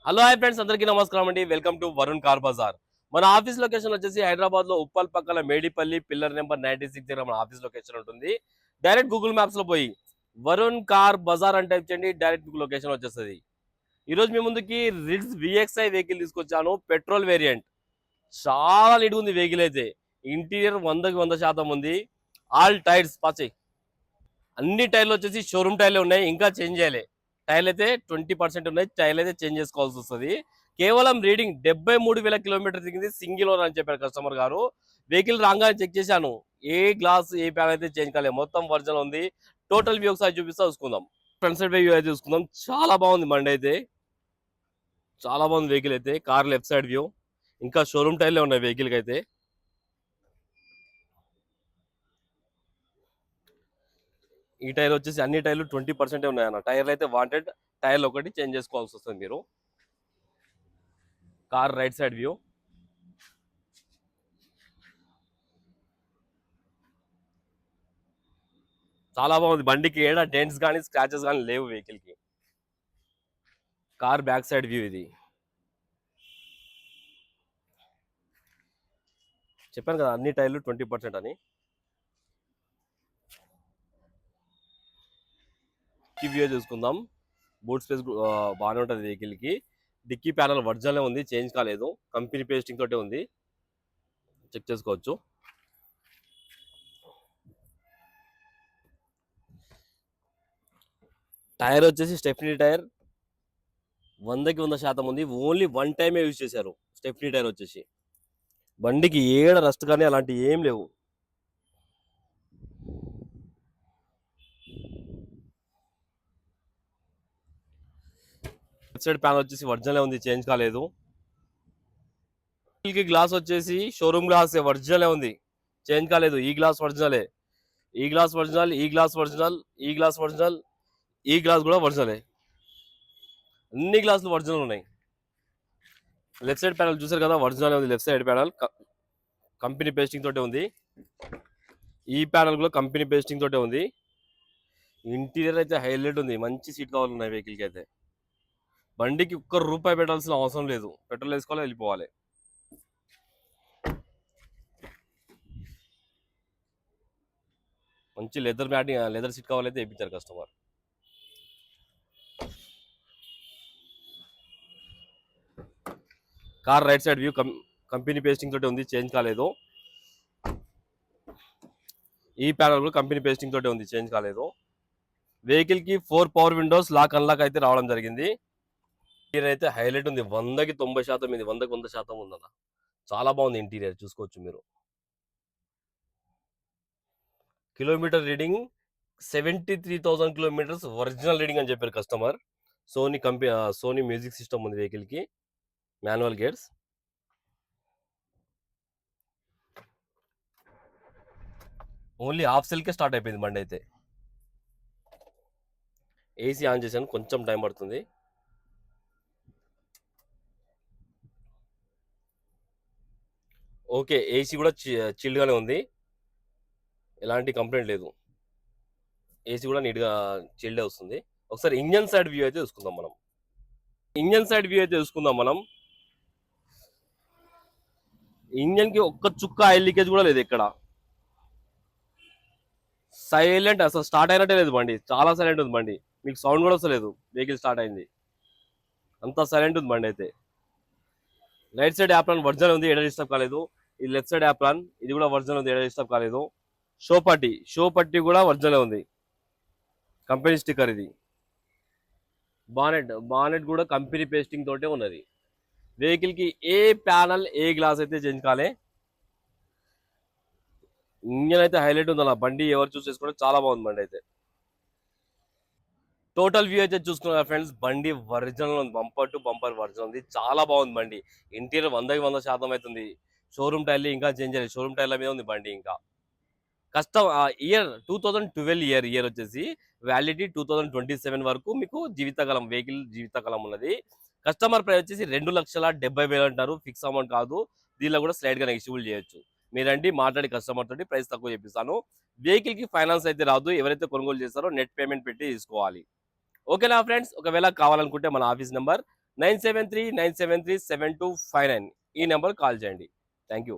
Hello hi friends, అందరికీ నమస్కారం అండి. Welcome to Varun car Bazar. మన ఆఫీస్ లొకేషన్ వచ్చేసి హైదరాబాద్ లో ఉప్పల్ పక్కల మేడిపల్లి పిల్లర్ నెంబర్ 96 దగ్గర మన ఆఫీస్ లొకేషన్ ఉంటుంది. డైరెక్ట్ గూగుల్ మ్యాప్స్ లో పోయి వరుణ్ కార్ బజార్ అని టైప్ చేయండి, డైరెక్ట్ మీకు లొకేషన్ వచ్చేస్తుంది. ఈ రోజు మీ ముందుకి రిడ్స్ విఎక్స్ఐ వెహికల్ తీసుకొచ్చాను, పెట్రోల్ వేరియంట్. చాలా నీట్ ఉంది వెహికల్ అయితే. ఇంటీరియర్ 100% ఉంది. ఆల్ టైర్స్ పచ్చి, అన్ని టైర్లు వచ్చేసి షోరూమ్ టైర్లే ఉన్నాయి, ఇంకా చేంజ్ చేయాలి. టైర్లు అయితే 20% ఉన్నాయి, టైర్లు అయితే చేంజ్ చేసుకోవాల్సి వస్తుంది. కేవలం రీడింగ్ 73,000 కిలోమీటర్ దిగింది, సింగిల్ ఓనర్ అని చెప్పారు కస్టమర్ గారు. వెహికల్ రాగానే చెక్ చేశాను, ఏ గ్లాస్ ఏ ప్యాన్ అయితే చేంజ్ కాలేదు, మొత్తం ఒరిజినల్ ఉంది. టోటల్ వ్యూ ఒకసారి చూపిస్తా, చూసుకుందాం. ఫ్రంట్ సైడ్ వ్యూ అయితే చూసుకుందాం. చాలా బాగుంది బండి అయితే, చాలా బాగుంది వెహికల్ అయితే. కార్ లెఫ్ట్ సైడ్ వ్యూ, ఇంకా షోరూమ్ టైర్లే ఉన్నాయి వెహికల్కి అయితే. ఈ టైర్ వచ్చేసి అన్ని టైర్లు 20% ఉన్నాయన్న. టైర్లు అయితే వాంటెడ్, టైర్లు ఒకటి చేంజ్ చేసుకోవాల్సి వస్తుంది మీరు. కార్ రైట్ సైడ్ వ్యూ, చాలా బాగుంది. బండికి ఏడా డెంట్స్ కానీ స్క్రాచెస్ కానీ లేవు వెహికల్ కి. కార్ బ్యాక్ సైడ్ వ్యూ ఇది. చెప్పాను కదా అన్ని టైర్లు 20% అని. డిక్కీ వ్యూ చూసుకుందాం. బూట్ స్పేస్ బాగానే ఉంటుంది వెహికల్ కి. డిక్కీ ప్యానల్ ఒరిజినల్ ఉంది, చేంజ్ కాలేదు, కంపెనీ పేస్టింగ్ తోటే ఉంది, చెక్ చేసుకోవచ్చు. టైర్ వచ్చేసి స్టెఫ్నీ టైర్, 100% ఉంది. ఓన్లీ వన్ టైమే యూజ్ చేశారు స్టెఫ్నీ టైర్ వచ్చేసి. బండికి ఏడ రస్ట్ కానీ అలాంటివి ఏం లేవు. లెఫ్ట్ సైడ్ ప్యానల్ వచ్చేసి ఒరిజినల్ ఉంది, చేంజ్ కాలేదు. గ్లాస్ వచ్చేసి షోరూమ్ గ్లాస్ ఒరిజినల్ ఉంది, చేంజ్ కాలేదు. ఈ గ్లాస్ ఒరిజినలే, ఈ గ్లాస్ ఒరిజినల్, ఈ గ్లాస్ ఒరిజినల్, ఈ గ్లాస్ ఒరిజినల్, ఈ గ్లాస్ కూడా ఒరిజినలే. అన్ని గ్లాసులు ఒరిజినల్ ఉన్నాయి. లెఫ్ట్ సైడ్ ప్యానల్ చూసారు కదా, ఒరిజినల్ ఉంది. Left side panel company pasting తోటే ఉంది. ఈ ప్యానల్ కూడా కంపెనీ పేస్టింగ్ తోటే ఉంది. ఇంటీరియర్ అయితే హైలైట్ ఉంది, మంచి సీట్ కవర్లు ఉన్నాయి వెహికల్కి అయితే. బండికి ₹1 పెట్టాల్సిన అవసరం లేదు, పెట్రోల్ వేసుకోవాలి, వెళ్ళిపోవాలి. మంచి లెదర్ మ్యాటింగ్, లెదర్ సీట్ కవర్లు అయితే వేయించారు customer. Car right side view, company pasting తోటే ఉంది, చేంజ్ కాలేదు. ఈ ప్యానల్ కూడా కంపెనీ పేస్టింగ్ తోటే ఉంది, చేంజ్ కాలేదు. వెహికల్ కి 4 పవర్ విండోస్, లాక్ అన్లాక్ అయితే రావడం జరిగింది. ఇంటీరియర్ అయితే హైలైట్ ఉంది, 100కి 90% ఇది, 100కి 100% ఉందన్న. చాలా బాగుంది ఇంటీరియర్, చూసుకోవచ్చు మీరు. Kilometer reading 73,000 kilometers original reading అని చెప్పారు కస్టమర్. సోనీ మ్యూజిక్ సిస్టమ్ ఉంది వెహికల్ కి, manual gears. Only half self కే స్టార్ట్ అయిపోయింది బండి అయితే. ఏసీ ఆన్ చేశాను, కొంచెం టైం పడుతుంది. ఓకే, ఏసీ కూడా చిల్డ్ గానే ఉంది, ఎలాంటి కంప్లైంట్ లేదు. ఏసీ కూడా నీట్గా చిల్డే వస్తుంది. ఒకసారి ఇంజన్ సైడ్ వ్యూ అయితే చూసుకుందాం మనం. ఇంజన్ కి ఒక్క చుక్క ఆయిల్ లీకేజ్ కూడా లేదు ఇక్కడ. సైలెంట్, అసలు స్టార్ట్ అయినట్టే లేదు బండి, చాలా సైలెంట్ ఉంది బండి. మీకు సౌండ్ కూడా వస్తలేదు వెహికల్ స్టార్ట్ అయింది, అంత సైలెంట్ ఉంది బండి అయితే. రైట్ సైడ్ యాప్లాన్ ఒరిజినల్ ఉంది, ఎడ డిస్టర్బ్ కాలేదు. ఇది లెఫ్ట్ సైడ్ యాప్లాన్, ఇది కూడా ఒరిజినల్ ఉంది, ఎడ డిస్టర్బ్ కాలేదు. షో పట్టి కూడా ఒరిజినల్ ఉంది, కంపెనీ స్టిక్కర్ ఇది. బానెట్ కూడా కంపెనీ పేస్టింగ్ తోటే ఉన్నది. వెహికల్ కి ఏ ప్యానల్ ఏ గ్లాస్ అయితే చేంజ్ కాలే. ఇంజన్ అయితే హైలైట్ ఉంది అలా. బండి ఎవరు చూస్ చేసుకోవడం, చాలా బాగుంది బండి అయితే. టోటల్ వ్యూ అయితే చూసుకున్నారు ఫ్రెండ్స్, బండి ఒరిజినల్ ఉంది, బంపర్ టు బంపర్ ఒరిజినల్ ఉంది, చాలా బాగుంది బండి. ఇంటీరియర్ 100కి 100% అవుతుంది. షోరూమ్ టైర్లు ఇంకా చేంజ్ అయ్యాయి, షోరూమ్ టైర్ల మీద ఉంది బండి. ఇంకా కష్టం. ఇయర్ 2012 ఇయర్ వచ్చేసి వ్యాలిడిటీ 2027 వరకు మీకు జీవితకాలం, వెహికల్ జీవితకాలం ఉన్నది. కస్టమర్ ప్రైస్ వచ్చేసి 2,70,000 అంటారు, ఫిక్స్ అమౌంట్ కాదు. దీనిలో కూడా స్లైడ్ గా నెగిషియబుల్ చేయొచ్చు. మీరండి మాట్లాడి కస్టమర్ తోటి ప్రైస్ తక్కువ చెప్పిస్తాను. వెహికల్ కి ఫైనాన్స్ అయితే రాదు, ఎవరైతే కొనుగోలు చేస్తారో నెట్ పేమెంట్ పెట్టి తీసుకోవాలి. ఓకేనా ఫ్రెండ్స్, ఒకవేళ కావాలనుకుంటే మన ఆఫీస్ నెంబర్ 973-973-7259 ఈ నెంబర్ కాల్ చేయండి. Thank you.